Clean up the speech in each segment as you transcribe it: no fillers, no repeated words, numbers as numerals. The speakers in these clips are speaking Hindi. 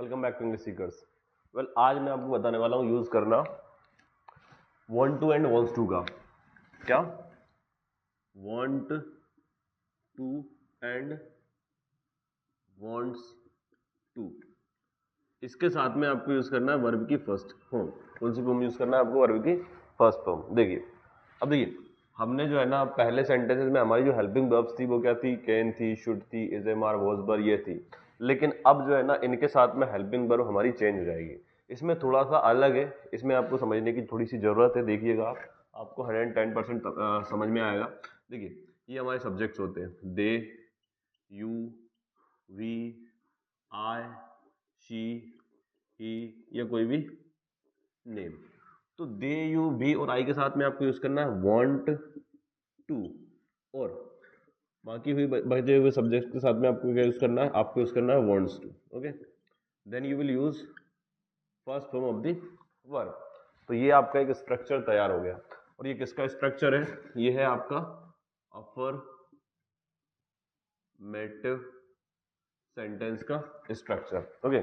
Welcome back to English seekers. Well, आज मैं आपको बताने वाला हूँ यूज करना want to and wants to का। क्या? Want to and wants to, इसके साथ में आपको यूज करना है वर्ब की फर्स्ट फॉर्म। कौन सी फॉर्म यूज करना है आपको? वर्ब की फर्स्ट फॉर्म। देखिए हमने जो है ना पहले सेंटेंसेस में हमारी जो हेल्पिंग वर्ब्स थी वो क्या थी? कैन थी, शुड थी, is am are, was were, ये थी। लेकिन अब जो है ना इनके साथ में हेल्पिंग वर्ब हमारी चेंज हो जाएगी। इसमें थोड़ा सा अलग है, इसमें आपको समझने की थोड़ी सी जरूरत है। देखिएगा आप, आपको 110% समझ में आएगा। देखिए ये हमारे सब्जेक्ट्स होते हैं, दे, यू, वी, आई, शी, ही या कोई भी नेम। तो दे, यू, भी और आई के साथ में आपको यूज करना है वांट टू, और बाकी हुई बचे हुए सब्जेक्ट के साथ में आपको क्या यूज करना है? आपको यूज करना है wants to. Okay, then you will use first form of the verb. तो ये आपका एक स्ट्रक्चर तैयार हो गया। और ये किसका स्ट्रक्चर है? ये है आपका अफर्मेटिव सेंटेंस का स्ट्रक्चर। ओके,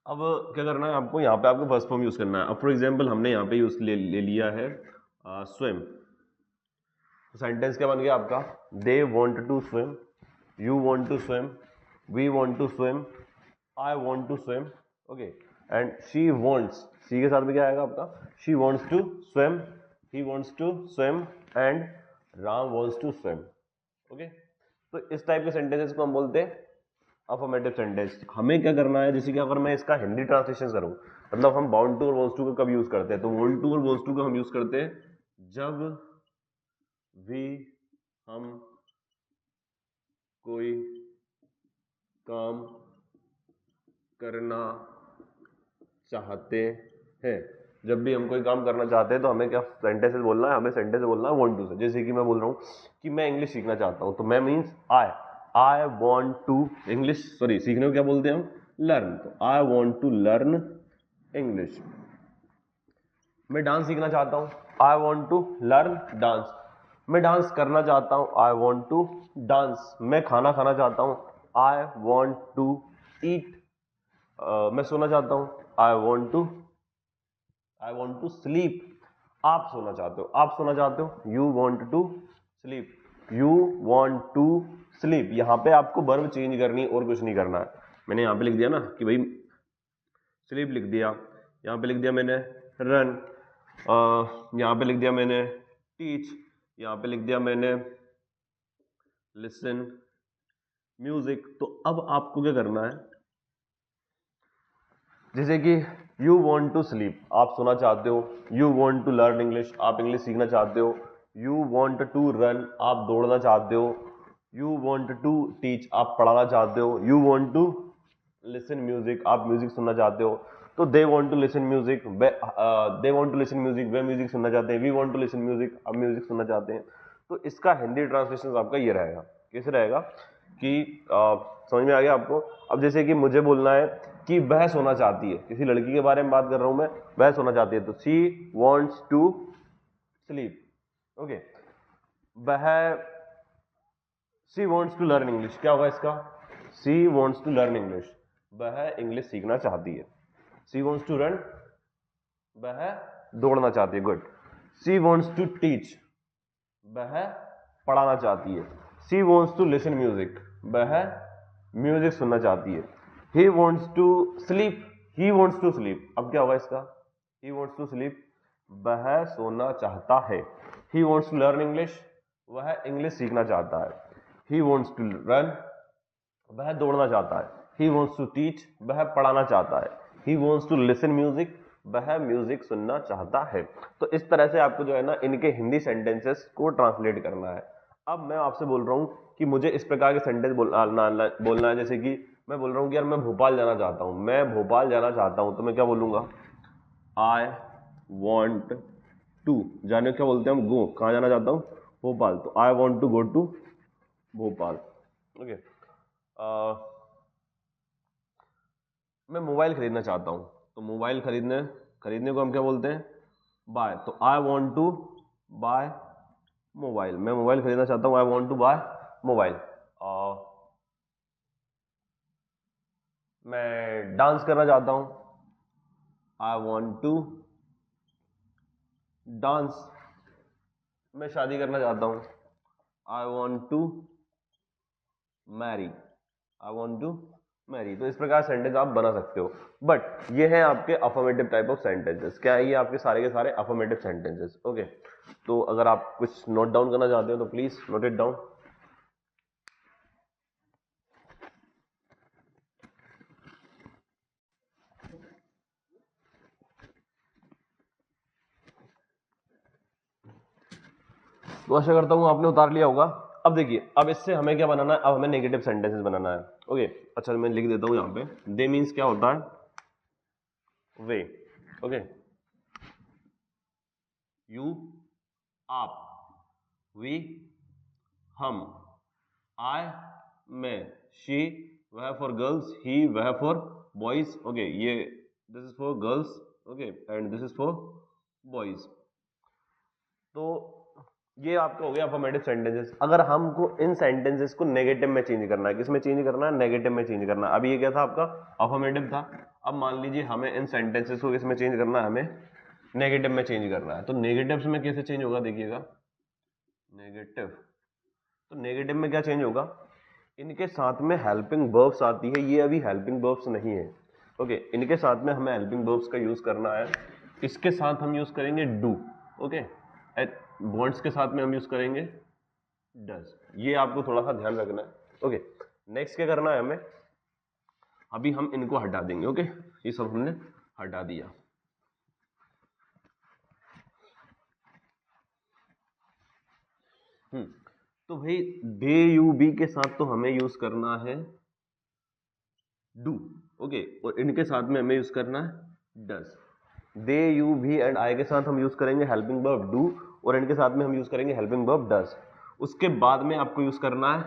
अब क्या करना है आपको? यहाँ पे आपको फर्स्ट फॉर्म यूज करना है। अब फॉर एग्जांपल हमने यहाँ पे यूज ले लिया है स्विम। सेंटेंस क्या बन गया आपका? They want to swim, you want to swim, we want to swim, I want to swim. Okay, and she wants, she के साथ में क्या आएगा आपका? She wants to swim, he wants to swim and Ram wants to swim. Okay, तो इस टाइप के सेंटेंसेस को हम बोलते हैं अफर्मेटिव सेंटेंस। हमें क्या करना है? जैसे कि अगर मैं इसका हिंदी ट्रांसलेशन करूं, मतलब हम वांट टू और वांट्स टू का कब यूज करते हैं? तो वांट टू और वांट्स टू का हम यूज करते हैं जब भी हम कोई काम करना चाहते हैं। जब भी हम कोई काम करना चाहते हैं तो हमें क्या सेंटेंसेस बोलना है? हमें सेंटेंस बोलना है वांट टू से। जैसे कि मैं बोल रहा हूँ कि मैं इंग्लिश सीखना चाहता हूँ, तो मैं means I want to English, sorry सीखने को क्या बोलते हैं हम? लर्न। तो I want to learn English. मैं डांस सीखना चाहता हूँ, I want to learn dance. मैं डांस करना चाहता हूँ, आई वांट टू डांस। मैं खाना खाना चाहता हूँ, आई वांट टू ईट। मैं सोना चाहता हूँ, आई वॉन्ट टू स्लीप। आप सोना चाहते हो, आप सोना चाहते हो, you want to sleep, you want to sleep. यहाँ पे आपको वर्ब चेंज करनी और कुछ नहीं करना है। मैंने यहाँ पे लिख दिया ना कि भाई स्लीप लिख दिया, यहाँ पे लिख दिया मैंने रन, यहाँ पे लिख दिया मैंने टीच, यहाँ पे लिख दिया मैंने लिसन म्यूजिक। तो अब आपको क्या करना है? जैसे कि यू वॉन्ट टू स्लीप, आप सोना चाहते हो, you want to learn English, आप इंग्लिश सीखना चाहते हो, यू वॉन्ट टू रन, आप दौड़ना चाहते हो, यू वॉन्ट टू टीच, आप पढ़ाना चाहते हो, you want to listen music, आप म्यूजिक सुनना चाहते हो। तो they want to listen music, they want to listen music, वे म्यूजिक सुनना चाहते हैं, we want to listen music, आप म्यूजिक सुनना चाहते हैं। तो इसका हिंदी ट्रांसलेशन आपका ये रहेगा। कैसे रहेगा कि समझ में आ गया आपको? अब जैसे कि मुझे बोलना है कि वह सोना चाहती है, किसी लड़की के बारे में बात कर रहा हूं मैं, वह सोना चाहती है, तो she wants to sleep. Okay, वह, she wants to learn English, क्या होगा इसका? She wants to learn English, वह इंग्लिश सीखना चाहती है। शी वॉन्ट्स टू रन, वह दौड़ना चाहती है। Good. She wants to teach, वह पढ़ाना चाहती है। She wants to listen music, वह म्यूजिक सुनना चाहती है। He wants to sleep, he wants to sleep, अब क्या होगा इसका? ही वॉन्ट्स टू स्लीप, वह सोना चाहता है। He wants to learn English, वह इंग्लिश सीखना चाहता है। ही वॉन्ट्स टू रन, वह दौड़ना चाहता है। ही वॉन्ट्स टू टीच, वह पढ़ाना चाहता है। He wants to listen music, वह म्यूजिक सुनना चाहता है। तो इस तरह से आपको जो है ना इनके हिंदी सेंटेंसेस को ट्रांसलेट करना है। अब मैं आपसे बोल रहा हूं कि मुझे इस प्रकार के सेंटेंस बोलना है। जैसे कि मैं बोल रहा हूं कि यार मैं भोपाल जाना चाहता हूं, मैं भोपाल जाना चाहता हूं, तो मैं क्या बोलूंगा? आई वॉन्ट टू, जाने क्या बोलते हैं हम? गो। कहाँ जाना चाहता हूँ? भोपाल। तो I want to go to Bhopal. Okay, मैं मोबाइल खरीदना चाहता हूं, तो मोबाइल खरीदने को हम क्या बोलते हैं? बाय। तो I want to buy mobile, मैं मोबाइल खरीदना चाहता हूं, I want to buy mobile. मैं डांस करना चाहता हूं, आई वॉन्ट टू डांस। मैं शादी करना चाहता हूं, I want to marry, I want to marry. तो इस प्रकार सेंटेंस आप बना सकते हो। बट ये है आपके अफर्मेटिव टाइप ऑफ सेंटेंसेस। क्या है ये? आपके सारे के सारे अफर्मेटिव सेंटेंसेस। ओके, तो अगर आप कुछ नोट डाउन करना चाहते हो तो प्लीज नोट इट डाउन। तो आशा करता हूं आपने उतार लिया होगा। अब देखिए, अब इससे हमें क्या बनाना है? अब हमें नेगेटिव सेंटेंसेस बनाना है। ओके, अच्छा मैं लिख देता हूं यहाँ पे। दे मीन्स क्या होता है? वे। ओके, यू, आप, वी, हम, आई, मैं, शी, वह फॉर गर्ल्स, ही, वह फॉर बॉयज। ओके, ये this is for girls, okay, and this is for boys. तो ये आपका हो गया अफर्मेटिव सेंटेंसेस। अगर हमको इन सेंटेंसेस को नेगेटिव में चेंज करना है, किसमें चेंज करना है? नेगेटिव में चेंज करना है। अभी ये क्या था आपका? अफर्मेटिव था। अब मान लीजिए हमें इन सेंटेंसेस को किसमें चेंज करना है? हमें नेगेटिव में चेंज करना है। तो नेगेटिव में कैसे चेंज होगा? देखिएगा, नेगेटिव, तो नेगेटिव में क्या चेंज होगा? इनके साथ में हेल्पिंग वर्ब्स आती है, ये अभी हेल्पिंग वर्ब्स नहीं है। ओके, इनके साथ में हमें हेल्पिंग वर्ब्स का यूज करना है। इसके साथ हम यूज करेंगे डू। ओके, वर्ड्स के साथ में हम यूज करेंगे डज। ये आपको थोड़ा सा ध्यान रखना है। ओके, नेक्स्ट क्या करना है हमें? अभी हम इनको हटा देंगे। ओके, ये सब हमने हटा दिया। तो भाई दे यू बी के साथ तो हमें यूज करना है डू। ओके, और इनके साथ में हमें यूज करना है डज। दे यू भी एंड आई के साथ हम यूज करेंगे हेल्पिंग वर्ब डू, और इनके साथ में हम यूज करेंगे हेल्पिंग वर्ब डज। उसके बाद में आपको यूज करना है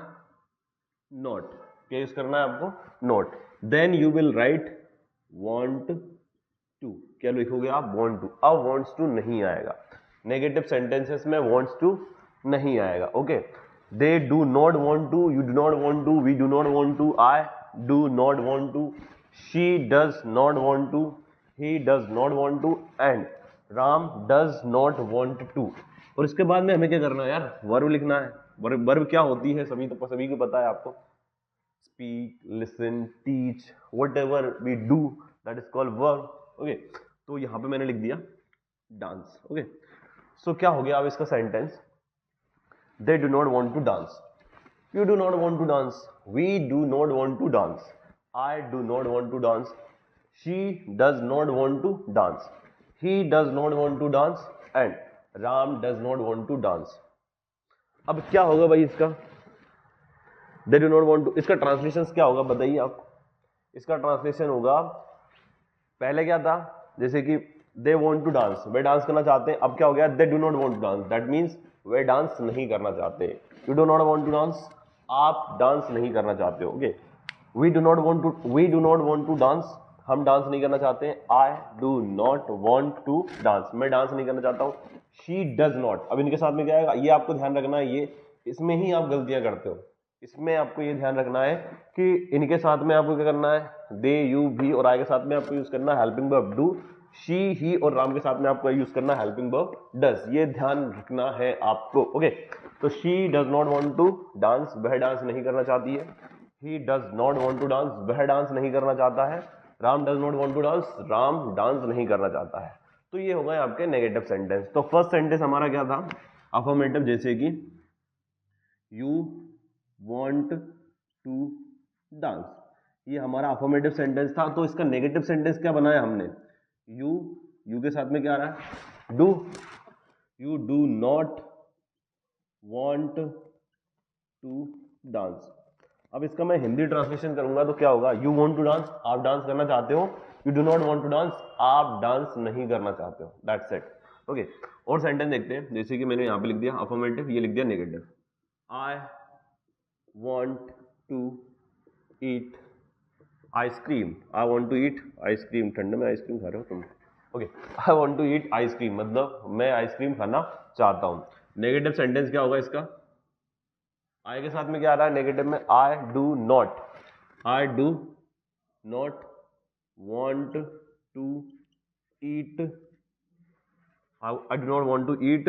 नॉट। क्या यूज करना है आपको? Not. Then you will write want to. क्या लिखोगे आप? Want to. अब वांट्स टू नहीं आएगा नेगेटिव सेंटेंसेस में, वांट्स टू नहीं आएगा। Okay, they do not want to, you do not want to, we do not want to, I do not want to, she does not want to, he does not want to, and Ram does not want to. और इसके बाद में हमें क्या करना है यार? वर्ब लिखना है। वर्ब क्या होती है? सभी को पता है आपको। Speak, listen, teach, whatever we do, that is called verb. Okay, तो यहां पे मैंने लिख दिया डांस। ओके, सो क्या हो गया अब इसका sentence? They do not want to dance, you do not want to dance, we do not want to dance, I do not want to dance, she does not want to dance, he does not want to dance, and Ram does not want to dance. अब क्या होगा भाई इसका? They do not want to, इसका ट्रांसलेशन क्या होगा बताइए आप? इसका ट्रांसलेशन होगा, पहले क्या था? जैसे कि दे वांट टू डांस, वे डांस करना चाहते हैं। अब क्या हो गया? They do not want to dance, that means वे डांस नहीं करना चाहते। You do not want to dance, आप डांस नहीं करना चाहते हो। Okay, we do not want to dance, हम डांस नहीं करना चाहते हैं। I do not want to dance, मैं डांस नहीं करना चाहता हूं। शी डज नॉट, अब इनके साथ में क्या आएगा? ये आपको ध्यान रखना है, ये इसमें ही आप गलतियां करते हो। इसमें आपको ये ध्यान रखना है कि इनके साथ में आपको क्या करना है? दे, यू, भी और आई के साथ में आपको यूज करना है हेल्पिंग वर्ब डू। शी, ही और राम के साथ में आपको यूज करना है हेल्पिंग वर्ब डज। ये ध्यान रखना है आपको। ओके, तो she does not want to dance, वह डांस नहीं करना चाहती है। He does not want to dance, वह डांस नहीं करना चाहता है। Ram does not want to dance, Ram dance नहीं करना चाहता है। तो ये हो गए आपके नेगेटिव सेंटेंस। तो फर्स्ट सेंटेंस हमारा क्या था? अफर्मेटिव, जैसे कि यू want to dance, ये हमारा अफर्मेटिव सेंटेंस था। तो इसका नेगेटिव सेंटेंस क्या बनाया हमने? यू के साथ में क्या आ रहा है? Do. You do not want to dance. अब इसका मैं हिंदी ट्रांसलेशन करूंगा तो क्या होगा? यू वांट टू डांस, आप डांस करना चाहते हो। You do not want to dance, आप डांस नहीं करना चाहते हो। That's it. ओके, और सेंटेंस देखते हैं। जैसे कि मैंने यहां पे लिख दिया अफर्मेटिव, ये लिख दिया negative. I want to eat ice cream, I want to eat ice cream. ठंडे में आइसक्रीम खा रहे हो तुम? Okay, I want to eat ice cream मतलब मैं आइसक्रीम खाना चाहता हूं। नेगेटिव सेंटेंस क्या होगा इसका? आई के साथ में क्या आ रहा है नेगेटिव में? आई do not, I do not want to eat, I do not want to eat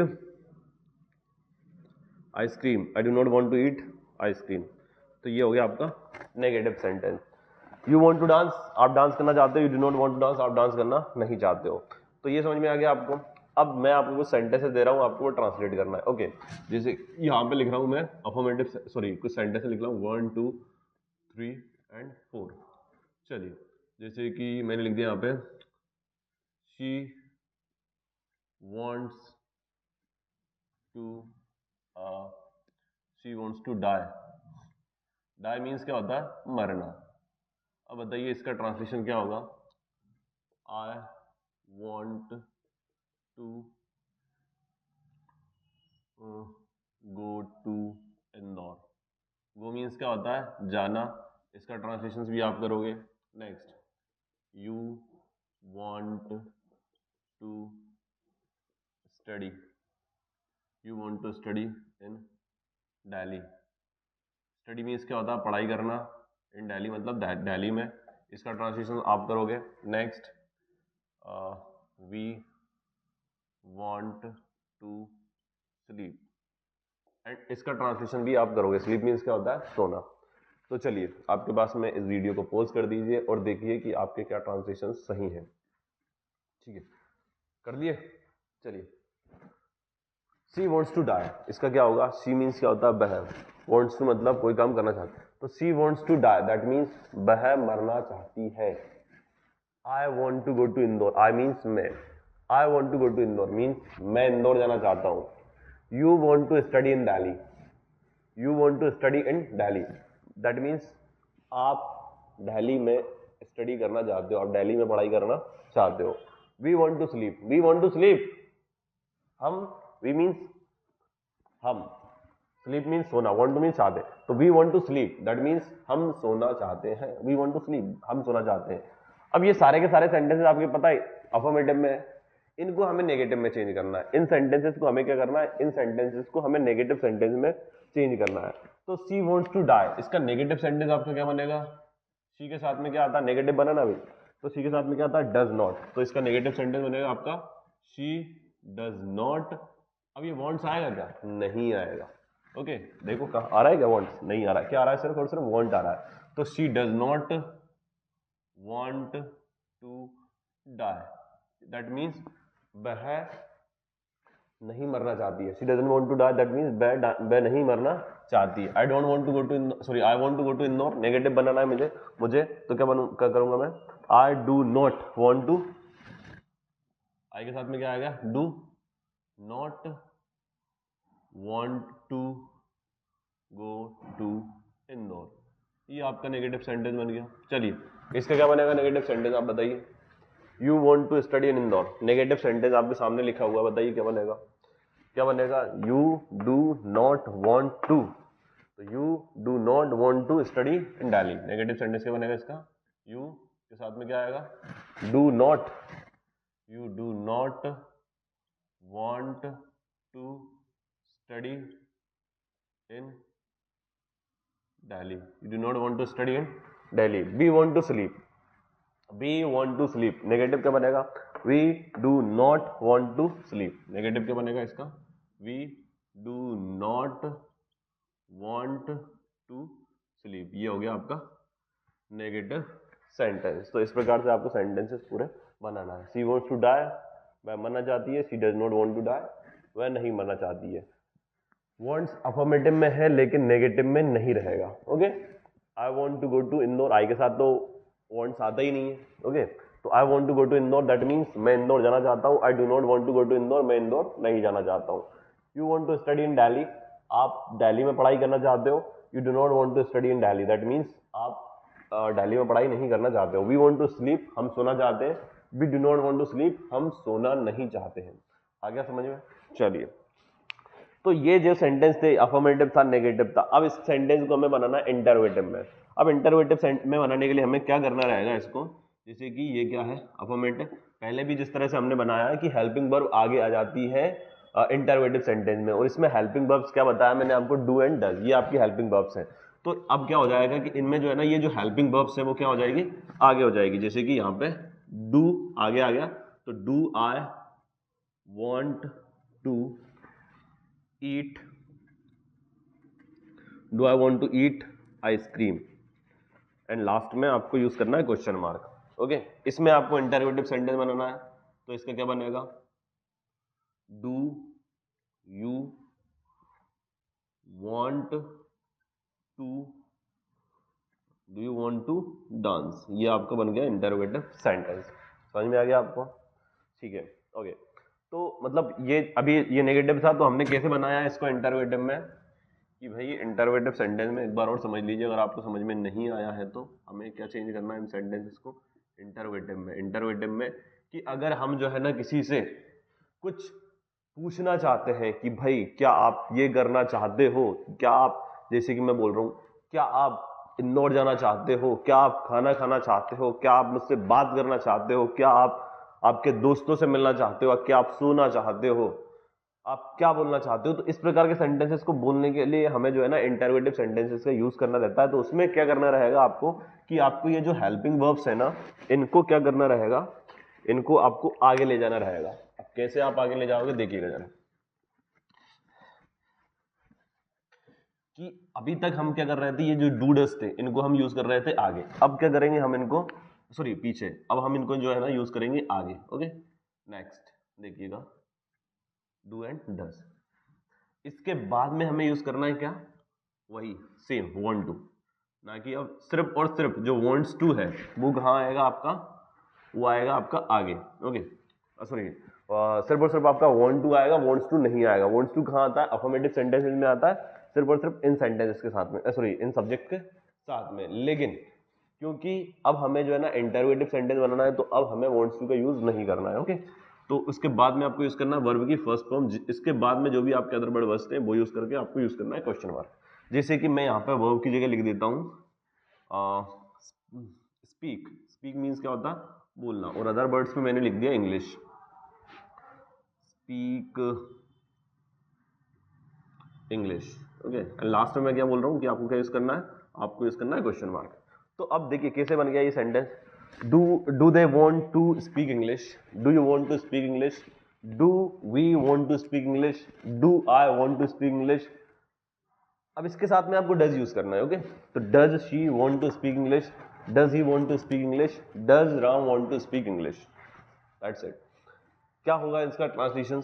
ice cream, I do not want to eat ice cream। तो ये हो गया आपका negative sentence. You want to dance, आप डांस करना चाहते हो, you do not want to dance, आप डांस करना नहीं चाहते हो। तो ये समझ में आ गया आपको। अब मैं आपको कुछ सेंटेंसेस दे रहा हूँ, आपको वो ट्रांसलेट करना है। ओके, जैसे यहाँ पे लिख रहा हूँ मैं अफर्मेटिव, सॉरी कुछ सेंटेंस लिख रहा हूँ 1 2 3 and 4। चलिए, जैसे कि मैंने लिख दिया यहाँ पे she wants to die. Die means क्या होता है? मरना। अब बताइए इसका ट्रांसलेशन क्या होगा? I want to go to Indore. Go means क्या होता है? जाना। इसका ट्रांसलेशन भी आप करोगे। Next, you want to study, you want to study in Delhi. Study means क्या होता है? पढ़ाई करना। इन दिल्ली मतलब दिल्ली में। इसका ट्रांसलेशन आप करोगे। Next, we want to sleep, and इसका ट्रांसलेशन भी आप करोगे। स्लीप मीन्स क्या होता है? सोना। तो चलिए, आपके पास में इस वीडियो को पॉज कर दीजिए और देखिए कि आपके क्या ट्रांसलेशन सही हैं। ठीक है, कर दिए? चलिए, शी वॉन्ट्स टू डाई, इसका क्या होगा? शी मीन्स क्या होता है? वह। वॉन्ट्स टू मतलब कोई काम करना चाहती है, तो she wants to die, that means वह मरना चाहती है। I want to go to Indore, I means मैं। I want to go to Indore means मैं इंदौर जाना चाहता हूँ। You want to study in Delhi, you want to study in Delhi, that means आप दिल्ली में स्टडी करना चाहते हो, आप दिल्ली में पढ़ाई करना चाहते हो। We want to sleep, we want to sleep, हम, वी मीन्स हम, स्लीप मीन्स सोना, वॉन्ट टू मीन्स चाहते, तो we want to sleep, that means हम सोना चाहते हैं। वी वॉन्ट टू स्लीप, हम सोना चाहते हैं। अब ये सारे के सारे सेंटेंसेस आपके पता है अफर्मेटिव में है, इनको हमें नेगेटिव में चेंज करना है। इन सेंटेंसेस को हमें क्या करना है? इन सेंटेंसेस को हमें नेगेटिव सेंटेंस में चेंज करना है। तो शी वॉन्ट्स टू डाई, इसका नेगेटिव सेंटेंस आपका क्या बनेगा? शी के साथ में क्या आता है? नेगेटिव बनाना भी, तो शी के साथ में क्या आता है? Does not. तो इसका नेगेटिव सेंटेंस बनेगा आपका शी डज नॉट। अब ये वॉन्ट्स आएगा क्या? नहीं आएगा। ओके, देखो कहाँ आ रहा है क्या? वॉन्ट्स नहीं आ रहा है, क्या आ रहा है? सिर्फ और सिर्फ वॉन्ट आ रहा है। तो she does not want to die, that means वह नहीं मरना चाहती है। She doesn't want to die, that means वह नहीं मरना चाहती है। I don't want to go to, sorry I want to go to Indore, negative बनाना है मुझे तो क्या करूंगा मैं? I do not want to, I के साथ में क्या आएगा? Do not want to go to Indore. ये आपका नेगेटिव सेंटेंस बन गया। चलिए, इसका क्या बनेगा नेगेटिव सेंटेंस? आप बताइए। You want to study in Indore, negative sentence आपके सामने लिखा हुआ, बताइए क्या बनेगा? क्या बनेगा? You do not want to, तो you do not want to study in Delhi. Negative sentence क्या बनेगा इसका? यू के साथ में क्या आएगा? Do not, you do not want to study in Delhi, you do not want to study in Delhi. We want to sleep, we want to sleep, negative क्या बनेगा? We do not want to sleep, negative क्या बनेगा इसका? We do not want to sleep. ये हो गया आपका नेगेटिव सेंटेंस। तो इस प्रकार से आपको सेंटेंसेस पूरे बनाना है। शी वॉन्ट्स टू डाई, वह मरना चाहती है। She does not want to die, वह नहीं मरना चाहती है। वॉन्ट्स अफर्मेटिव में है लेकिन नेगेटिव में नहीं रहेगा। Okay, I want to go to Indore, I के साथ तो वॉन्ट्स आता ही नहीं है। ओके, तो I want to go to Indore, that means मैं इंदौर जाना चाहता हूँ। I do not want to go to Indore, मैं इंदौर नहीं जाना चाहता हूँ। You want to study in Delhi, आप दिल्ली में पढ़ाई करना चाहते हो। You do not want to study in Delhi, that means आप दिल्ली में पढ़ाई नहीं करना चाहते हो। वी वॉन्ट टू स्लीप, हम सोना चाहते हैं। We do not want to sleep, हम सोना नहीं चाहते हैं। आ गया समझ में? चलिए, तो ये जो सेंटेंस थे अफर्मेटिव था, नेगेटिव था। अब इस सेंटेंस को हमें बनाना है इंटरवेटिव में। अब इंटरवेटिव में बनाने के लिए हमें क्या करना रहेगा इसको? जैसे कि ये क्या है? अफर्मेटिव। पहले भी जिस तरह से हमने बनाया है कि हेल्पिंग वर्ब आगे आ जाती है इंटरवेटिव सेंटेंस में, और इसमें हेल्पिंग वर्ब्स क्या बताया मैंने आपको? डू एंड डज, ये आपकी हेल्पिंग वर्ब्स हैं। तो अब क्या हो जाएगा कि इनमें जो है ना ये जो हेल्पिंग वर्ब्स है वो क्या हो जाएगी, आगे हो जाएगी। जैसे कि यहाँ पे डू आगे आ गया, तो do I want to eat, do I want to eat ice cream, and last में आपको यूज करना है क्वेश्चन मार्क। ओके, इसमें आपको इंटरोगेटिव सेंटेंस बनाना है, तो इसका क्या बनेगा, do you want to, do you want to dance, ये आपका बन गया इंटरोगेटिव सेंटेंस। समझ में आ गया आपको, ठीक है। ओके, तो मतलब ये अभी ये नेगेटिव था, तो हमने कैसे बनाया इसको इंटरोगेटिव में, कि भाई इंटरोगेटिव सेंटेंस में एक बार और समझ लीजिए, अगर आपको समझ में नहीं आया है तो हमें क्या चेंज करना है इन सेंटेंसेस को इंटरोगेटिव में। इंटरोगेटिव में कि अगर हम जो है ना किसी से कुछ पूछना चाहते हैं कि भाई क्या आप ये करना चाहते हो, क्या आप, जैसे कि मैं बोल रहा हूँ, क्या आप इंदौर जाना चाहते हो, क्या आप खाना खाना चाहते हो, क्या आप मुझसे बात करना चाहते हो, क्या आप आपके दोस्तों से मिलना चाहते हो, क्या आप सोना चाहते हो, आप क्या बोलना चाहते हो। तो इस प्रकार के सेंटेंसेस को बोलने के लिए हमें जो है ना इंटरोगेटिव सेंटेंसेस का यूज करना रहता है। तो उसमें क्या करना रहेगा आपको, कि आपको ये जो हेल्पिंग वर्ब्स है ना, इनको क्या करना रहेगा, इनको आपको आगे ले जाना रहेगा। अब कैसे आप आगे ले जाओगे देखिएगा जरा, कि अभी तक हम क्या कर रहे थे, ये जो डूडस थे इनको हम यूज कर रहे थे आगे, अब क्या करेंगे हम इनको, सॉरी पीछे, अब हम इनको जो है ना यूज करेंगे आगे। ओके, नेक्स्ट देखिएगा, डू एंड डज, इसके बाद में हमें यूज करना है क्या, वही सेम वांट टू, ना कि अब सिर्फ और सिर्फ जो वांट्स टू है वो कहाँ आएगा आपका, वो आएगा आपका आगे। ओके, सॉरी, सिर्फ और सिर्फ आपका वांट टू आएगा, वांट्स टू नहीं आएगा। वांट्स टू कहाँ आता है, अफर्मेटिव सेंटेंसेस में आता है, सिर्फ और सिर्फ इन सेंटेंसेस के साथ में, सॉरी इन सब्जेक्ट के साथ में। लेकिन क्योंकि अब हमें जो है ना इंटरोगेटिव सेंटेंस बनाना है, तो अब हमें वांट्स टू का यूज नहीं करना है। ओके, तो उसके बाद में आपको यूज करना है वर्ब की फर्स्ट फॉर्म, इसके बाद में जो भी आपके अदर वर्ड बचते हैं वो यूज करके आपको यूज करना है क्वेश्चन मार्क। जैसे कि मैं यहाँ पे वर्ब की जगह लिख देता हूँ स्पीक, स्पीक मीन्स क्या होता है, बोलना, और अदर वर्ड्स में मैंने लिख दिया English, speak English. Okay, and last में मैं क्या बोल रहा हूँ कि आपको क्या यूज करना है, आपको यूज करना है क्वेश्चन मार्क। तो अब देखिए कैसे बन गया ये sentence, do they want to speak English, do you want to speak English, do we want to speak English, do I want to speak English. अब इसके साथ में आपको डज यूज करना है। ओके, तो does she want to speak English, does he want to speak English, does Ram want to speak English, that's it. क्या होगा इसका ट्रांसलेशन,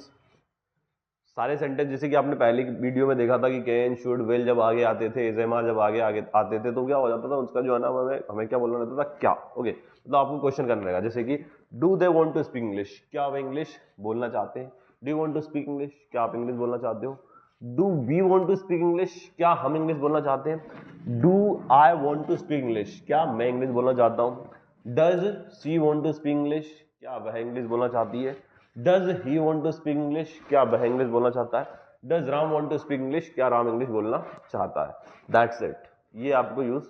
सारे सेंटेंस जैसे कि आपने पहले वीडियो में देखा था कि कैन शुड विल जब आगे आते थे, इजेमा जब आगे आगे आते थे, तो क्या हो जाता था उसका जो है ना हमें क्या बोलना रहता था, क्या। ओके, तो आपको क्वेश्चन करना रहेगा, जैसे कि do they want to speak English, क्या वे इंग्लिश बोलना चाहते हैं, do you want to speak English, क्या आप इंग्लिश बोलना चाहते हो, do we want to speak English, क्या हम इंग्लिश बोलना चाहते हैं, do I want to speak English, क्या मैं इंग्लिश बोलना चाहता हूँ, does she want to speak English, क्या वह इंग्लिश बोलना चाहती है, does he want to speak English, क्या वह इंग्लिश बोलना चाहता है, does Ram want to speak English, क्या राम इंग्लिश बोलना चाहता है। दैट्स इट, ये आपको यूज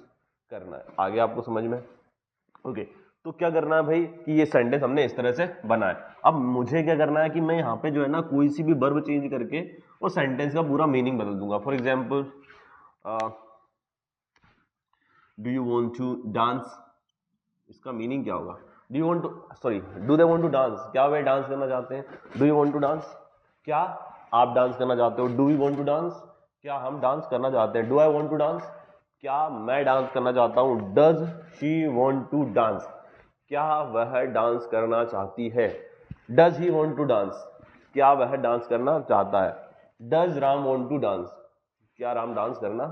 करना है। आगे आपको समझ में, ओके। तो क्या करना है भाई कि ये सेंटेंस हमने इस तरह से बनाया। अब मुझे क्या करना है कि मैं यहाँ पे जो है ना कोई सी भी वर्ब चेंज करके वो सेंटेंस का पूरा मीनिंग बदल दूंगा। For example, do you want to dance, इसका मीनिंग क्या होगा, do you want to, sorry, do they want to dance, क्या वे डांस करना चाहते हैं, do you want to dance, क्या आप डांस करना चाहते हो, do we want to dance, क्या हम डांस करना चाहते हैं, do I want to dance, क्या मैं डांस करना चाहता हूं, does she want to dance, क्या वह डांस करना चाहती है, does he want to dance, क्या वह डांस करना चाहता है, does Ram want to dance, क्या राम डांस करना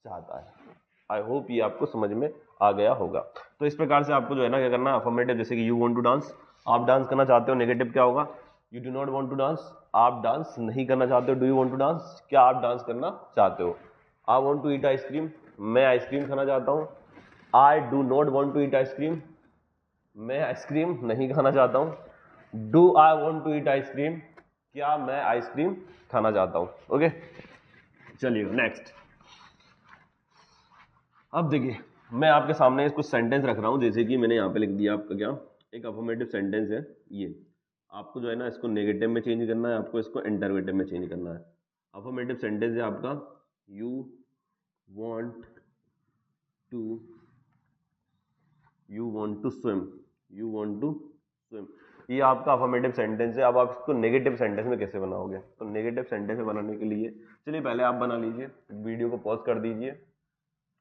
चाहता है। आई होप ये आपको समझ में आ गया होगा। तो इस प्रकार से आपको जो है ना क्या करना, अफर्मेटिव जैसे कि यू वांट टू डांस, आप डांस करना चाहते हो, नेगेटिव क्या होगा, you do not want to dance, आप डांस नहीं करना चाहते हो, do you want to dance, क्या आप डांस करना चाहते हो, I want to eat ice cream, मैं आइसक्रीम खाना चाहता हूँ, I do not want to eat ice cream, मैं आइसक्रीम नहीं खाना चाहता हूँ, do I want to eat ice cream, क्या मैं आइसक्रीम खाना चाहता हूँ। ओके, चलिए नेक्स्ट। अब देखिए मैं आपके सामने कुछ सेंटेंस रख रहा हूं, जैसे कि मैंने यहाँ पे लिख दिया आपका क्या, एक अफर्मेटिव सेंटेंस है ये, आपको जो है ना इसको नेगेटिव में चेंज करना है, आपको इसको इंटरवेटिव में चेंज करना है। अफर्मेटिव सेंटेंस है आपका, you want to, you want to swim, you want to swim. ये आपका अफर्मेटिव सेंटेंस है। अब आप इसको नेगेटिव सेंटेंस में कैसे बनाओगे? तो नेगेटिव सेंटेंस में बनाने के लिए चलिए पहले आप बना लीजिए, वीडियो को पॉज कर दीजिए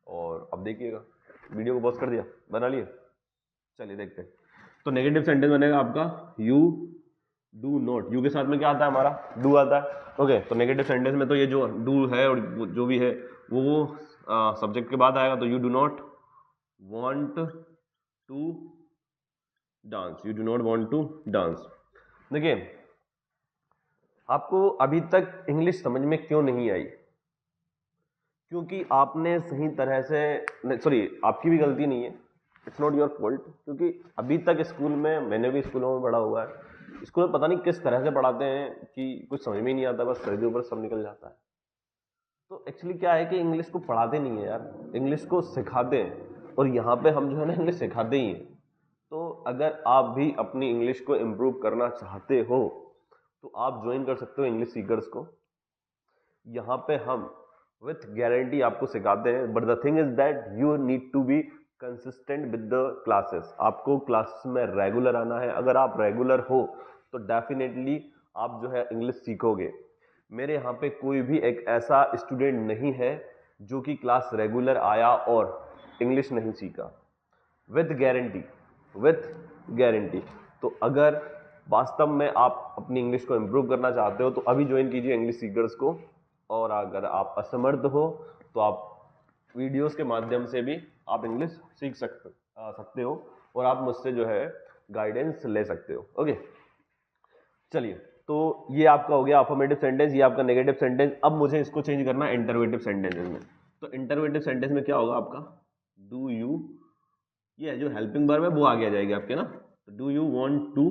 और अब देखिएगा। वीडियो को पॉज कर दिया, बना लिए, चलिए देखते हैं। तो नेगेटिव सेंटेंस बनेगा आपका यू डू नॉट। यू के साथ में क्या आता है? हमारा डू आता है। ओके, तो नेगेटिव सेंटेंस में तो ये जो डू है और जो भी है वो सब्जेक्ट के बाद आएगा। तो you do not want to dance, you do not want to dance. देखिए, आपको अभी तक इंग्लिश समझ में क्यों नहीं आई? क्योंकि आपने सही तरह से, सॉरी आपकी भी गलती नहीं है, इट्स नॉट योर फॉल्ट, क्योंकि अभी तक स्कूल में, मैंने भी स्कूलों में पढ़ा हुआ है, स्कूल में पता नहीं किस तरह से पढ़ाते हैं कि कुछ समझ में ही नहीं आता, बस सर के ऊपर सब निकल जाता है। तो एक्चुअली क्या है कि इंग्लिश को पढ़ाते नहीं है यार, इंग्लिश को सिखाते हैं, और यहाँ पे हम जो है ना इंग्लिश सिखाते ही हैं। तो अगर आप भी अपनी इंग्लिश को इम्प्रूव करना चाहते हो तो आप ज्वाइन कर सकते हो इंग्लिश सीकर्स को। यहाँ पे हम विथ गारंटी आपको सिखाते हैं, but the thing is that you need to be consistent with the classes. आपको क्लासेस में रेगुलर आना है। अगर आप रेगुलर हो तो डेफिनेटली आप जो है इंग्लिश सीखोगे। मेरे यहाँ पे कोई भी एक ऐसा स्टूडेंट नहीं है जो कि क्लास रेगुलर आया और इंग्लिश नहीं सीखा, विथ गारंटी, विथ गारंटी। तो अगर वास्तव में आप अपनी इंग्लिश को इम्प्रूव करना चाहते हो तो अभी ज्वाइन कीजिए इंग्लिश सीकर्स को। और अगर आप असमर्थ हो तो आप वीडियोस के माध्यम से भी आप इंग्लिश सीख सकते हो और आप मुझसे जो है गाइडेंस ले सकते हो। ओके, चलिए, तो ये आपका हो गया अफर्मेटिव सेंटेंस, ये आपका नेगेटिव सेंटेंस। अब मुझे इसको चेंज करना है इंटरवेटिव सेंटेंसेस में। तो इंटरवेटिव सेंटेंस में क्या होगा आपका? डू यू, ये जो हेल्पिंग वर्ब है वो आगे आ जाएगी आपके ना। तो do you want to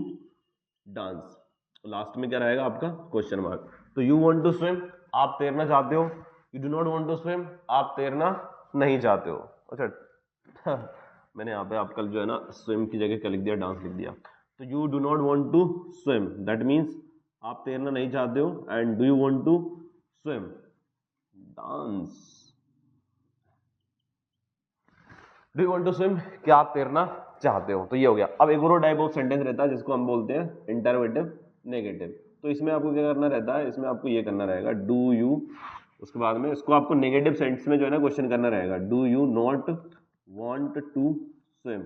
dance, last में क्या रहेगा आपका? Question mark. तो यू वांट टू स्विम, आप तैरना चाहते हो। You do not want to swim, आप तैरना नहीं चाहते हो। अच्छा मैंने यहाँ पे आपका जो है ना स्विम की जगह क्या लिख दिया? डांस लिख दिया। तो you do not want to swim, that means आप तैरना नहीं चाहते हो। And do you want to swim, dance. Do you want to swim, क्या आप तैरना चाहते हो? तो ये हो गया। अब एक और टाइप ऑफ सेंटेंस रहता है जिसको हम बोलते हैं इंटरवेटिव नेगेटिव। तो इसमें आपको क्या करना रहता है? इसमें आपको ये करना रहेगा डू यू, उसके बाद में इसको आपको नेगेटिव सेंटेंस में जो है ना क्वेश्चन करना रहेगा, do you not want to swim.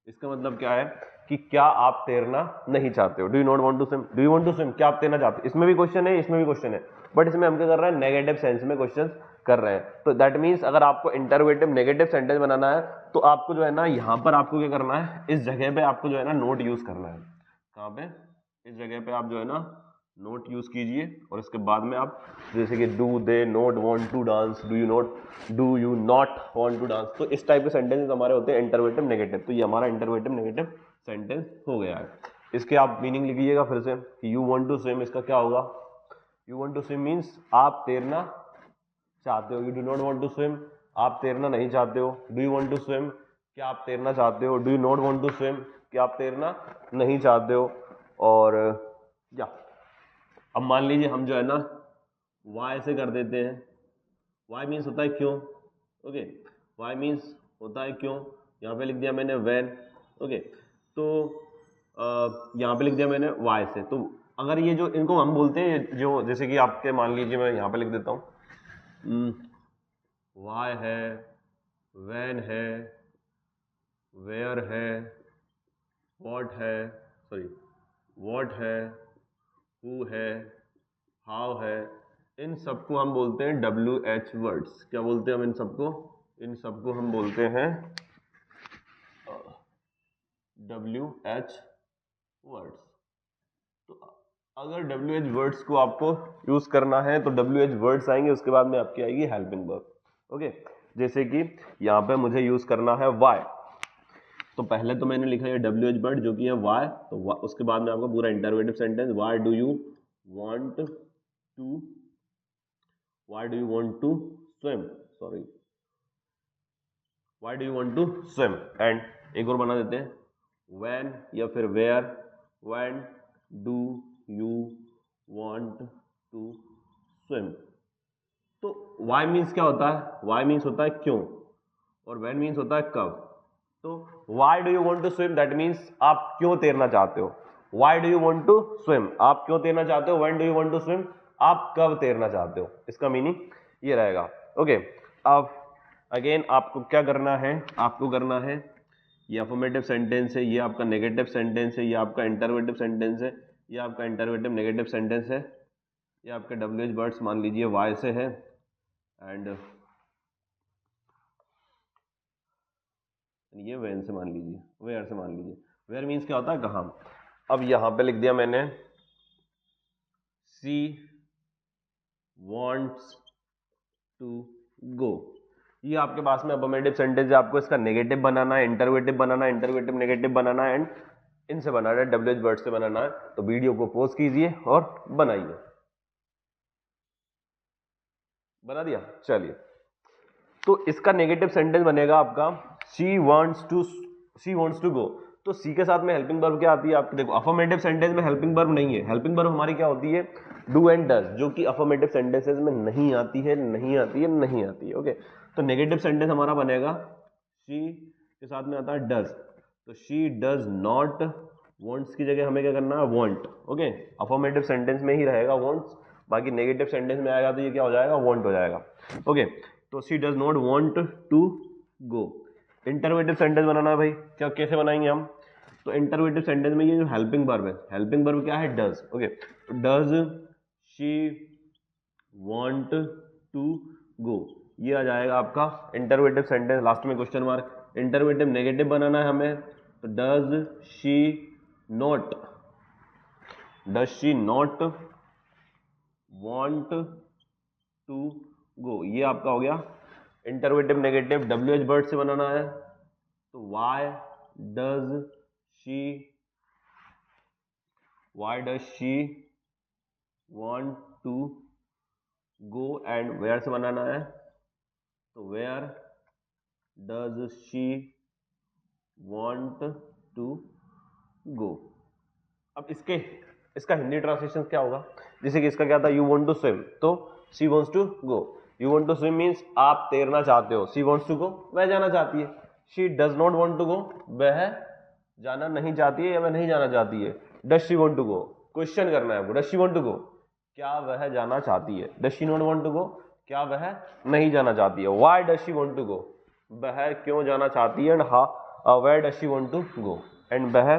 इसका मतलब क्या है कि क्या आप तैरना नहीं चाहते हो? Do you not want to swim, do you want to swim, क्या आप तैरना चाहते हो? इसमें भी क्वेश्चन है, इसमें भी क्वेश्चन है, बट इसमें हम क्या कर रहे हैं? नेगेटिव सेंस में क्वेश्चन कर रहे हैं। तो दैट मीन्स अगर आपको इंटरवेटिव नेगेटिव सेंटेंस बनाना है तो आपको जो है ना यहाँ पर आपको क्या करना है? इस जगह पे आपको जो है ना नोट यूज करना है। कहाँ पे? इस जगह पे आप जो है ना नोट यूज कीजिए, और इसके बाद में आप जैसे कि do they not want to dance, do you not want to dance, तो इस टाइप के सेंटेंसेस हमारे होते हैं इंटरवेटिव नेगेटिव। तो ये हमारा इंटरवेटिव नेगेटिव सेंटेंस हो गया है। इसके आप मीनिंग लिखिएगा फिर से कि यू वांट टू स्विम, इसका क्या होगा? You want to swim means आप तैरना चाहते हो। You do not want to swim, आप तैरना नहीं चाहते हो। Do you want to swim, क्या आप तैरना चाहते हो। Do you not want to swim, क्या आप तैरना नहीं चाहते हो। और या अब मान लीजिए हम जो है ना वाई से कर देते हैं। वाई मीन्स होता है क्यों। ओके, वाई मीन्स होता है क्यों। यहाँ पे लिख दिया मैंने व्हेन। ओके, तो यहाँ पे लिख दिया मैंने वाई से। तो अगर ये जो इनको हम बोलते हैं, जो जैसे कि आपके मान लीजिए मैं यहाँ पे लिख देता हूँ, वाई है, व्हेन है, वेयर है, व्हाट है, सॉरी व्हाट है, हु है, हाउ है, इन सबको हम बोलते हैं WH वर्ड्स। क्या बोलते हैं हम इन सबको? इन सबको हम बोलते हैं WH वर्ड्स। तो अगर WH वर्ड्स को आपको यूज करना है तो WH वर्ड्स आएंगे, उसके बाद में आपकी आएगी हेल्पिंग वर्ब। ओके, जैसे कि यहाँ पे मुझे यूज करना है वाई, तो पहले तो मैंने लिखा है WH वर्ड जो कि है वाई, तो उसके बाद में आपका पूरा interrogative sentence, why do you want to, why do you want to swim, sorry why do you want to swim। and एक और बना देते हैं when या फिर where, when do you want to swim। तो why means क्या होता है? why means होता है क्यों। और when मीन्स होता है कब। तो why do you want to swim, that means आप क्यों तैरना चाहते हो। why do you want to swim, आप क्यों तैरना चाहते हो। when do you want to swim, आप कब तैरना चाहते हो, इसका मीनिंग ये रहेगा। ओके, अब अगेन आपको क्या करना है, आपको करना है ये अफर्मेटिव सेंटेंस है, ये आपका नेगेटिव सेंटेंस है, ये आपका इंटरवेटिव सेंटेंस है, ये आपका इंटरवेटिव नेगेटिव सेंटेंस है, ये आपके WH वर्ड्स मान लीजिए वाई से है, एंड ये वेन से मान लीजिए, वेयर से मान लीजिए। वेयर मीन्स क्या होता है, कहाँ। अब यहां पे लिख दिया मैंने सी वॉन्ट्स टू गो। ये आपके पास में अफर्मेटिव सेंटेंस है, आपको इसका नेगेटिव बनाना है, इंटरवेटिव बनाना है, इंटरवेटिव नेगेटिव बनाना है, एंड इनसे बनाना है, WH वर्ड से बनाना है। तो वीडियो को पॉज कीजिए और बनाइए। बना दिया, चलिए। तो इसका नेगेटिव सेंटेंस बनेगा आपका शी वांट्स टू गो। तो सी के साथ में हेल्पिंग वर्ब क्या आती है आपकी, देखो अफर्मेटिव सेंटेंस में हेल्पिंग वर्ब नहीं है, हेल्पिंग वर्ब हमारी क्या होती है, डू एंड डज, जो कि अफर्मेटिव सेंटेंसेस में नहीं आती है, नहीं आती है, नहीं आती है। ओके, तो नेगेटिव सेंटेंस हमारा बनेगा शी के साथ में आता है डज, तो शी डज नॉट वांट्स की जगह हमें क्या करना है, वांट। ओके, अफर्मेटिव सेंटेंस में ही रहेगा वांट्स, बाकी नेगेटिव सेंटेंस में आएगा तो ये क्या हो जाएगा, वांट हो जाएगा। ओके, तो she does not want to go. Interrogative sentence बनाना है भाई, क्या कैसे बनाएंगे हम, तो इंटरवेटिव सेंटेंस में ये जो हेल्पिंग वर्ब है, हेल्पिंग वर्ब क्या है, डज। ओके, तो does she want to go, ये आ जाएगा आपका इंटरवेटिव सेंटेंस, लास्ट में क्वेश्चन मार्क। इंटरवेटिव नेगेटिव बनाना है हमें, तो does she not want to go, ये आपका हो गया इंटरवेटिव नेगेटिव। WH वर्ड से बनाना है, तो why does she want to go, and where से बनाना है, तो where does she want to go. अब इसका हिंदी ट्रांसलेशन क्या होगा, जैसे कि इसका क्या था, यू वांट टू स्विम, तो she wants to go. You want to swim means आप तैरना चाहते हो, शी वांट्स टू गो वह जाना चाहती है, she does not want to go वह जाना नहीं चाहती है या वह नहीं जाना चाहती है। Does she want to go, question करना है आपको, does she want to go, क्या वह जाना चाहती है। Does she not want to go, क्या वह नहीं जाना चाहती है। Why does she want to go, वह क्यों जाना चाहती है, and where does she want to go, and वह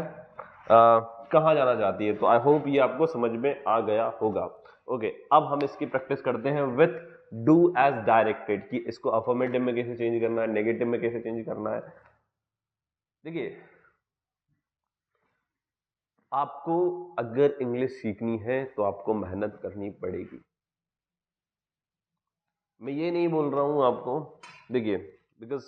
कहाँ जाना चाहती है। तो आई होप ये आपको समझ में आ गया होगा। ओके, अब हम इसकी प्रैक्टिस करते हैं विथ डू एज डायरेक्टेड, कि इसको अफर्मेटिव में कैसे चेंज करना है, नेगेटिव में कैसे चेंज करना है। देखिए, आपको अगर इंग्लिश सीखनी है तो आपको मेहनत करनी पड़ेगी। मैं ये नहीं बोल रहा हूं आपको, देखिए, बिकॉज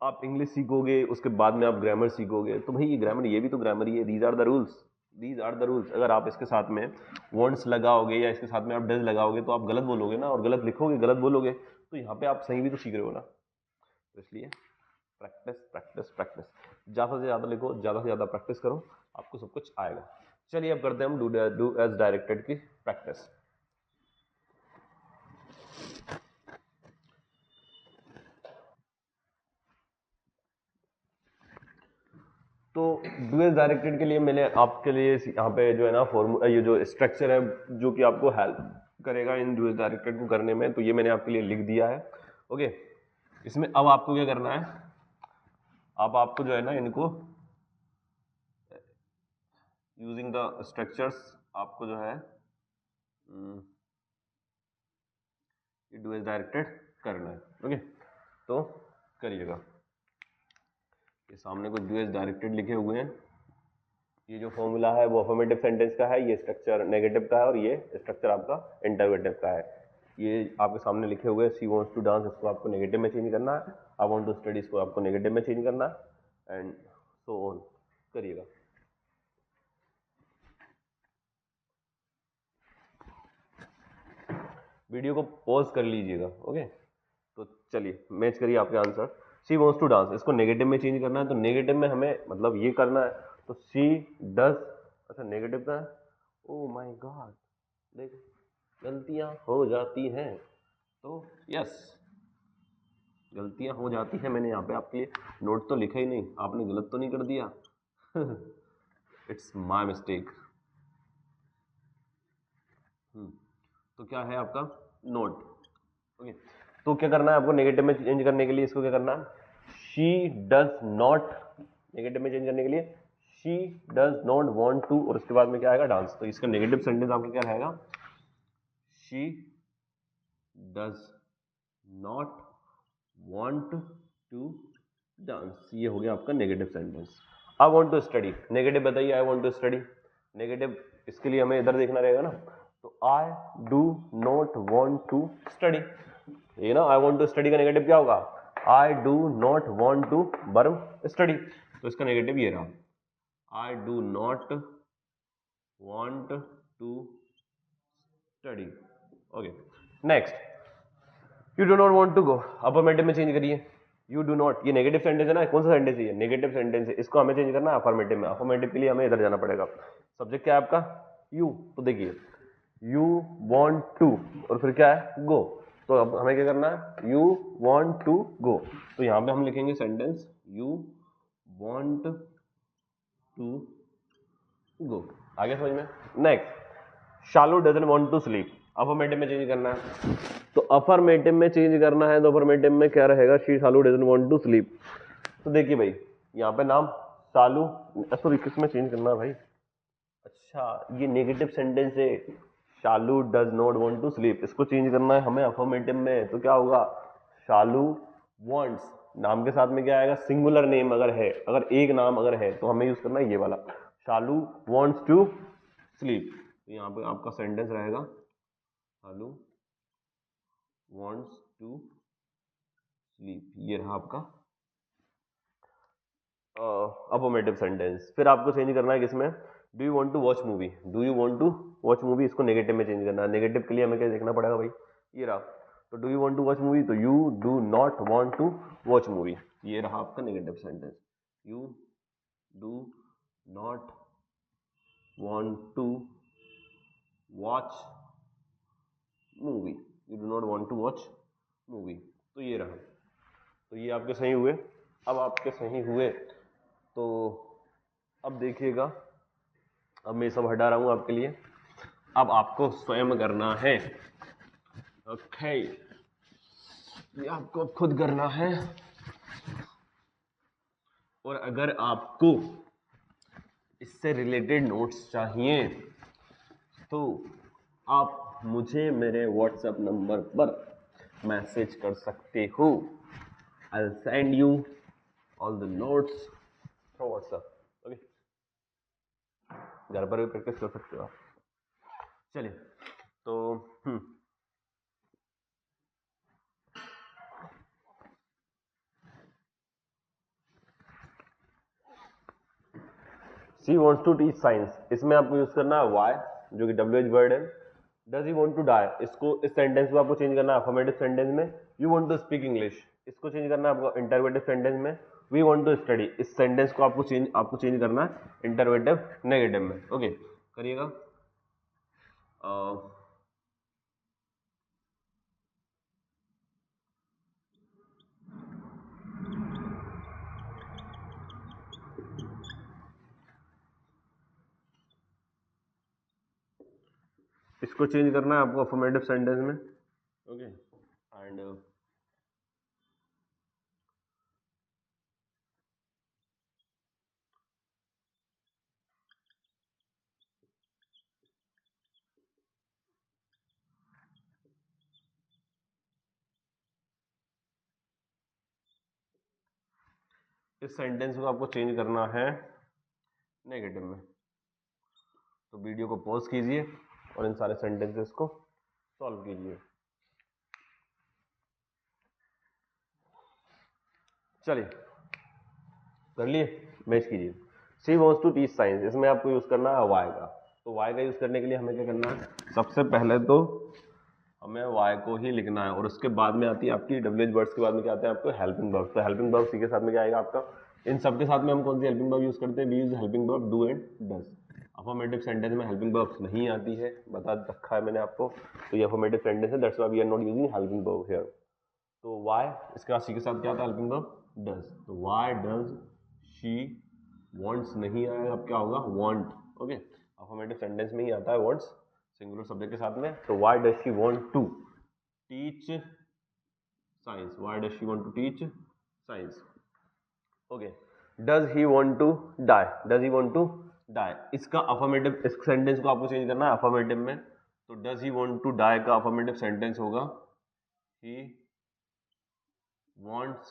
आप इंग्लिश सीखोगे उसके बाद में आप ग्रामर सीखोगे, तो भाई ये ग्रामर, ये भी तो ग्रामर ही है। These are the rules. अगर आप इसके साथ में वॉन्ट्स लगाओगे या इसके साथ में आप डज लगाओगे तो आप गलत बोलोगे ना, और गलत लिखोगे, गलत बोलोगे, तो यहाँ पे आप सही भी तो सीख रहे हो ना। तो इसलिए प्रैक्टिस प्रैक्टिस प्रैक्टिस, ज़्यादा से ज़्यादा लिखो, ज़्यादा से ज़्यादा प्रैक्टिस करो, आपको सब कुछ आएगा। चलिए अब करते हैं हम डू एज डायरेक्टेड की प्रैक्टिस। तो डू एज डायरेक्टेड के लिए मैंने आपके लिए यहाँ पे जो है ना फॉर्मूला, ये जो स्ट्रक्चर है जो कि आपको हेल्प करेगा इन डू एज डायरेक्टेड को करने में, तो ये मैंने आपके लिए लिख दिया है। ओके, इसमें अब आपको क्या करना है, अब आपको जो है ना इनको यूजिंग द स्ट्रक्चर्स आपको जो है डू एज डायरेक्टेड करना है। ओके, तो करिएगा। ये सामने कुछ डू एज डायरेक्टेड लिखे हुए हैं, ये जो फॉर्मूला है वो अफर्मेटिव सेंटेंस का है, ये स्ट्रक्चर नेगेटिव का है, और ये स्ट्रक्चर आपका इंटरवेटिव का है। ये आपके सामने लिखे हुए हैं, सी वांट्स टू डांस, इसको आपको नेगेटिव में चेंज करना है, आई वांट टू स्टडी, इसको आपको नेगेटिव में चेंज करना है, एंड सो ऑन करिएगा। वीडियो को पॉज कर लीजिएगा। ओके, तो चलिए मैच करिए आपके answer. She wants to dance, इसको नेगेटिव में चेंज करना है, तो नेगेटिव में हमें मतलब ये करना है, तो सी डज, अच्छा नेगेटिव का है, ओ माय गॉड, देख गलतियां हो जाती हैं, तो यस गलतियां हो जाती हैं, मैंने यहाँ पे आपके लिए नोट तो लिखा ही नहीं, आपने गलत तो नहीं कर दिया। It's my mistake. तो क्या है आपका नोट। ओके, तो क्या करना है आपको नेगेटिव में चेंज करने के लिए, इसको क्या करना है, शी डज नॉट, नेगेटिव में चेंज करने के लिए she does not want to, और उसके बाद में क्या आएगा, डांस। तो इसका नेगेटिव सेंटेंस आपका क्या रहेगा, she does not want to dance. ये हो गया आपका negative sentence. I want to study, negative बताइए, I want to study. Negative इसके लिए हमें इधर देखना रहेगा ना, तो I do not want to study, ये ना आई वांट टू स्टडी का नेगेटिव क्या होगा, I do not want to verb study. तो इसका नेगेटिव ये रहा, I do not want to study. Okay, next, you do not want to go, affirmative में चेंज करिए, यू डू नॉट, ये नेगेटिव सेंटेंस है ना, कौन सा सेंटेंस है, नेगेटिव सेंटेंस है, इसको हमें चेंज करना है अफर्मेटिव में। अफर्मेटिव के लिए हमें इधर जाना पड़ेगा, सब्जेक्ट क्या है आपका, यू। तो देखिए यू वांट टू और फिर क्या है, गो। तो अब हमें क्या करना है, यू वांट टू गो। तो यहां पे हम लिखेंगे sentence, you want to go. आगे समझ में। Next, Shalu doesn't want to sleep, affirmative में चेंज करना है। तो अफर्मेटिव में चेंज करना है, तो अफर्मेटिव में क्या रहेगा, she Shalu doesn't want to sleep. तो देखिए भाई, यहाँ पे नाम शालू, सॉरी किस में चेंज करना है भाई, अच्छा ये नेगेटिव सेंटेंस है, Shalu does not want to sleep, इसको चेंज करना है हमें अफर्मेटिव में। तो क्या होगा, शालू वांट्स, नाम के साथ में क्या आएगा, सिंगुलर नेम अगर है, अगर एक नाम अगर है तो हमें यूज करना है ये वाला, शालू वांट्स टू स्लीप। तो यहाँ पे आपका सेंटेंस रहेगा, शालू वांट्स टू स्लीप, ये रहा आपका अफर्मेटिव सेंटेंस। फिर आपको चेंज करना है किसमें, do you want to watch movie, do you want to watch movie, इसको नेगेटिव में चेंज करना है। नेगेटिव के लिए हमें क्या देखना पड़ेगा भाई, ये रहा, तो do you want to watch movie, तो you do not want to watch movie, ये रहा आपका negative sentence, you do not want to watch movie, you do not want to watch movie. तो ये रहा, तो ये आपके सही हुए। अब आपके सही हुए तो अब देखिएगा, अब मैं सब हटा रहा हूं आपके लिए, अब आपको स्वयं करना है। ओके, ये आपको अब खुद करना है। और अगर आपको इससे रिलेटेड नोट्स चाहिए तो आप मुझे मेरे व्हाट्सएप नंबर पर मैसेज कर सकते हो। I'll send you all the notes through WhatsApp. Okay, घर पर भी प्रैक्टिस कर सकते हो आप। चलिए, तो she wants to teach science, इसमें आपको यूज करना है वाई, जो कि WH वर्ड है। Does he want to die, इसको इस सेंटेंस में आपको चेंज करना है अफर्मेटिव सेंटेंस में। You want to speak English, इसको चेंज करना है आपको इंटरवेटिव सेंटेंस में। वी वॉन्ट टू स्टडी, इस सेंटेंस को आपको चेंज करना है इंटरवेटिव नेगेटिव में। ओके, करिएगा। इसको चेंज करना है आपको अफर्मेटिव सेंटेंस में। ओके, एंड इस सेंटेंस को आपको चेंज करना है नेगेटिव में। तो वीडियो को पॉज कीजिए और इन सारे सेंटेंसेस को सॉल्व कीजिए। चलिए, कर लिए, मैच कीजिए। सी वॉन्ट्स टू टीच साइंस, इसमें आपको यूज करना है वाई का। तो वाई का यूज करने के लिए हमें क्या करना है, सबसे पहले तो हमें वाई को ही लिखना है, और उसके बाद में आती है आपकी WH वर्ड्स के बाद में क्या आते हैं आपको हेल्पिंग वर्ब। तो हेल्पिंग वर्ब सी के साथ में क्या आएगा आपका, इन सब के साथ में हम कौन सी हेल्पिंग वर्ब यूज करते हैं, we use helping verb do and does. Affirmative sentence में हेल्पिंग वर्ब्स नहीं आती है, बता रखा है मैंने आपको। तो ये अफर्मेटिव सेंटेंस है, that's why we are not using helping verb here. तो वाई इसका सी के साथ क्या था हेल्पिंग वर्ब डज, तो वाई डज शी वॉन्ट्स नहीं आएगा, अब क्या होगा वॉन्ट। ओके, अफर्मेटिव सेंटेंस में ही आता है वॉन्ट्स सिंगुलर सब्जेक्ट के साथ में। तो why does she want to teach science, why does she want to teach science. Okay, does he want to die, does he want to die, इसका अफर्मेटिव, इस सेंटेंस को आपको चेंज करना है अफर्मेटिव में। तो does he want to die का अफर्मेटिव सेंटेंस होगा he wants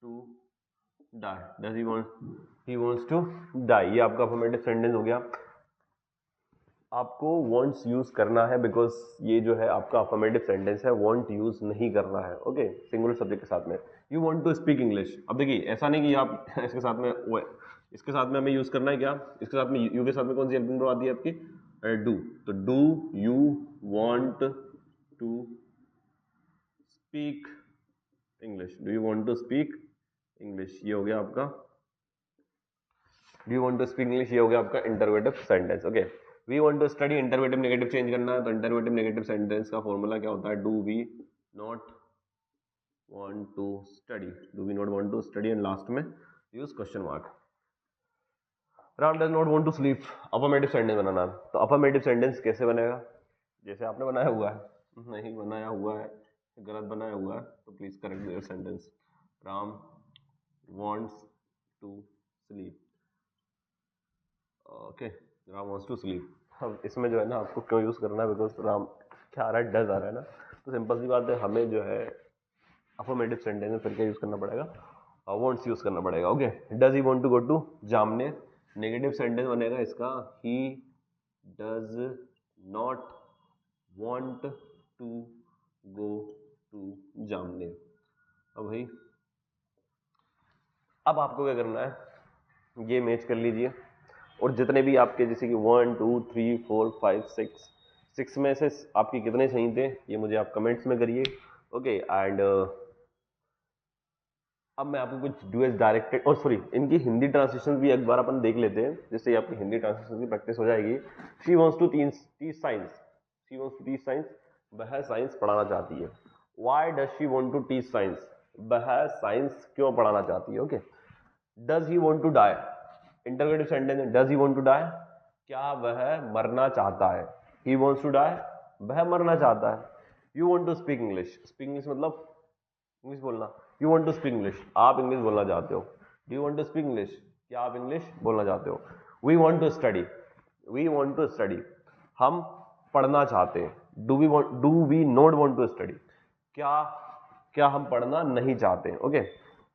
to die, does he wants to die, ये आपका अफर्मेटिव सेंटेंस हो गया। आपको wants यूज करना है बिकॉज ये जो है आपका अफर्मेटिव सेंटेंस है, want यूज नहीं करना है। ओके, सिंगुलर सब्जेक्ट के साथ में। You want to speak English, अब देखिए ऐसा नहीं कि आप इसके साथ में इसके साथ में हमें यूज करना है क्या, इसके साथ में यू के साथ में कौन सी हेल्पिंग वर्ब आती है आपकी डू, तो do you want to speak English, do you want to speak English, ये हो गया आपका do you want to speak English, ये हो गया आपका interrogative sentence. Okay, we want to study, interrogative negative change करना है, तो इंटरोगेटिव नेगेटिव सेंटेंस का फॉर्मूला क्या होता है, do we not want to study, do we not want to study, and last में use question mark. Ram does not want to sleep, affirmative sentence बनाना, तो अफर्मेटिव सेंटेंस कैसे बनेगा, जैसे आपने बनाया हुआ है, नहीं बनाया हुआ है, गलत बनाया हुआ है, तो please correct your sentence. Ram wants to sleep, okay, Ram wants to sleep. अब इसमें जो है ना आपको क्यों यूज करना है, बिकॉज राम क्या आ रहा है, डज आ रहा है ना, तो सिंपल सी बात है, हमें जो है अफर्मेटिव सेंटेंस में फिर क्या यूज करना पड़ेगा, वांट्स यूज करना पड़ेगा। Okay, does he want to go to Jamner, negative sentence बनेगा इसका he does not want to go to Jamner. अब भाई अब आपको क्या करना है, ये मैच कर लीजिए, और जितने भी आपके जैसे कि 1 2 3 4 5 6 में से आपके कितने सही थे ये मुझे आप कमेंट्स में करिए। ओके, एंड अब मैं आपको कुछ ड्यूएस डायरेक्टेड और सॉरी इनकी हिंदी ट्रांसलेशन भी एक बार अपन देख लेते हैं, जिससे आपकी हिंदी ट्रांसलेशन की प्रैक्टिस हो जाएगी। She wants to teach science, she wants to teach science, वह साइंस पढ़ाना चाहती है। Why does she want to teach science, वह साइंस क्यों पढ़ाना चाहती है। Okay, does he want to die, interrogative sentence है, does he want to die, क्या वह मरना चाहता है, ही वांट्स टू डाई, वह मरना चाहता है। You want to speak English, speak English मतलब इंग्लिश बोलना, you want to speak English, आप इंग्लिश बोलना चाहते हो। Do you want to speak English, क्या आप इंग्लिश बोलना चाहते हो। We want to study, we want to study, हम पढ़ना चाहते हैं। Do we not want to study, क्या क्या हम पढ़ना नहीं चाहते। Okay,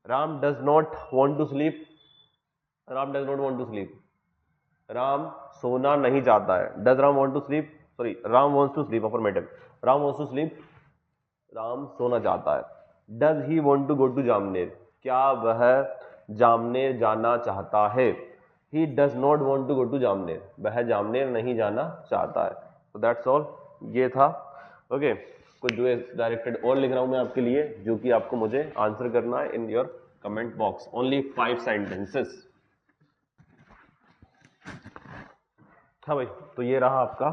Ram does not want to sleep, Ram does not want to sleep, Ram सोना नहीं चाहता है। Does Ram want to sleep, sorry Ram wants to sleep, affirmative, Ram wants to sleep, Ram सोना चाहता है। Does he want to go to Jamner, क्या वह जामनेर जाना चाहता है। He does not want to go to Jamner, वह जामनेर नहीं जाना चाहता है। तो दैट्स ऑल, ये था। ओके, कुछ जो है डायरेक्टेड और लिख रहा हूं मैं आपके लिए, जो कि आपको मुझे आंसर करना है in your comment box. Only 5 sentences. हाँ भाई, तो ये रहा आपका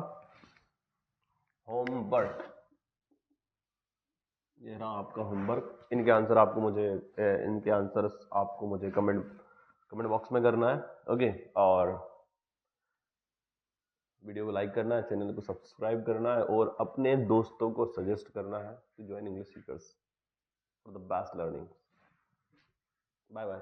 होमवर्क, ये रहा आपका होमवर्क। इनके आंसर आपको मुझे इनके आंसर्स आपको मुझे कमेंट बॉक्स में करना है। ओके, और वीडियो को लाइक करना है, चैनल को सब्सक्राइब करना है, और अपने दोस्तों को सजेस्ट करना है to join English seekers for the best learning. Bye bye.